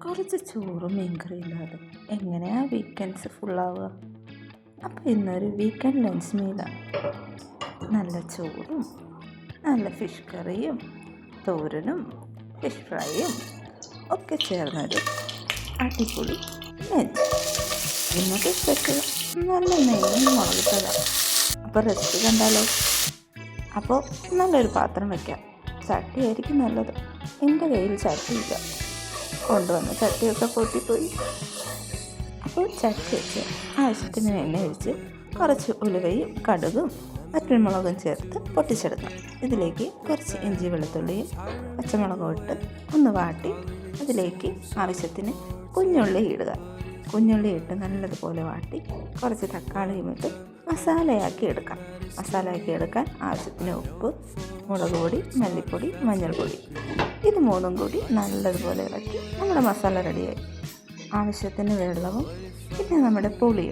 കുറച്ച് ചോറും മീൻകറിയും ഇല്ലാതെ എങ്ങനെയാണ് വീക്കെൻഡ്സ് ഫുള്ളാവുക? അപ്പോൾ ഇന്നൊരു വീക്കെൻഡ് ലഞ്ച് മീലാണ്. നല്ല ചോറും നല്ല ഫിഷ് കറിയും തോരനും ഫിഷ് ഫ്രൈയും ഒക്കെ ചേർന്നൊരു അടിപൊളി ലഞ്ച്. ഇന്നത്തെ സ്പെഷ്യൽ നല്ല നെയ്യും മുളകിട്ടതാണ്. അപ്പോൾ റെസിപ്പി കണ്ടാലോ? അപ്പോൾ നല്ലൊരു പാത്രം വയ്ക്കാം. ചട്ടിയായിരിക്കും നല്ലത്. എൻ്റെ കയ്യിൽ ചട്ടിയില്ല, കൊണ്ടുവന്ന ചട്ടിയൊക്കെ പൊട്ടിപ്പോയി. അപ്പോൾ ചട്ടി വെച്ച് ആവശ്യത്തിന് എണ്ണ ഒഴിച്ച് കുറച്ച് ഉലുവയും കടുകും വറ്റൽമുളകും ചേർത്ത് പൊട്ടിച്ചെടുക്കണം. ഇതിലേക്ക് കുറച്ച് ഇഞ്ചി വെളുത്തുള്ളിയും പച്ചമുളകും ഇട്ട് ഒന്ന് വാട്ടി അതിലേക്ക് ആവശ്യത്തിന് കുഞ്ഞുള്ളി ഇടുക. കുഞ്ഞുള്ളി ഇട്ട് നല്ലതുപോലെ വാട്ടി കുറച്ച് തക്കാളിയും ഇട്ട് മസാലയാക്കി എടുക്കാൻ ആവശ്യത്തിന് ഉപ്പ്, മുളക് പൊടി, മല്ലിപ്പൊടി, മഞ്ഞൾപ്പൊടി, ഇത് മൂന്നും കൂടി നല്ലതുപോലെ ഇളക്കി നമ്മുടെ മസാല റെഡിയായി. ആവശ്യത്തിന് വെള്ളവും പിന്നെ നമ്മുടെ പുളി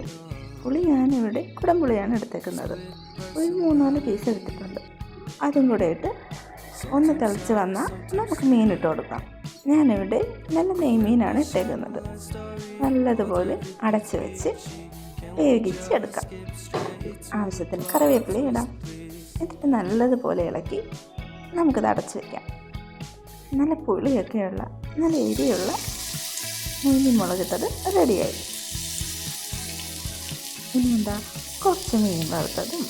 ഞാനിവിടെ കുടംപുളിയാണ് എടുത്തേക്കുന്നത്. ഒരു 3-4 പീസ് എടുത്തിട്ടുണ്ട്. അതും കൂടെ ഇട്ട് ഒന്ന് തിളച്ച് വന്നാൽ നമുക്ക് മീനിട്ട് കൊടുക്കാം. ഞാനിവിടെ നല്ല നെയ്മീനാണ് ഇട്ടേക്കുന്നത്. നല്ലതുപോലെ അടച്ച് വെച്ച് വേവിച്ചെടുക്കാം. ആവശ്യത്തിന് കറിവേപ്പില ഇടാം. എന്നിട്ട് നല്ലതുപോലെ ഇളക്കി നമുക്കിത് അടച്ച് വയ്ക്കാം. നല്ല പുളിയൊക്കെയുള്ള നല്ല എരിയുള്ള നെയ്മീൻ മുളകിട്ടത് റെഡിയായി. ഇനി എന്താ, കുറച്ച് മീൻ വറുത്തതും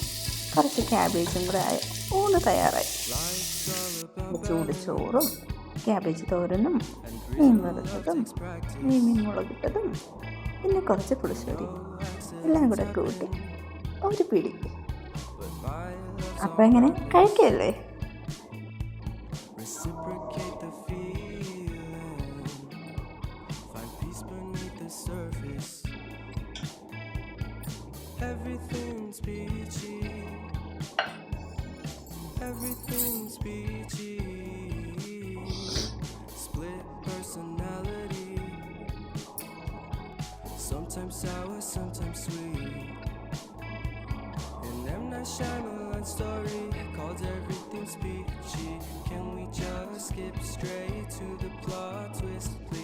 കുറച്ച് ക്യാബേജും കൂടെ ആയ ഊണ് തയ്യാറായി. ചൂട് ചോറും ക്യാബേജ് തോരനും മീൻ വറുത്തതും നെയ്മീൻ മുളകിട്ടതും പിന്നെ കുറച്ച് പുളിശ്ശേരി എല്ലാം കൂടെ കൂട്ടി ഒരു പിടി. അപ്പം എങ്ങനെ, കഴിക്കല്ലേ? Reciprocate the feeling, find peace beneath the surface. Everything's peachy, everything's peachy. Split personality, sometimes sour, sometimes sweet. And M. Night Shyamalan story called Everything's Peachy. Can we just skip straight to the plot twist, please?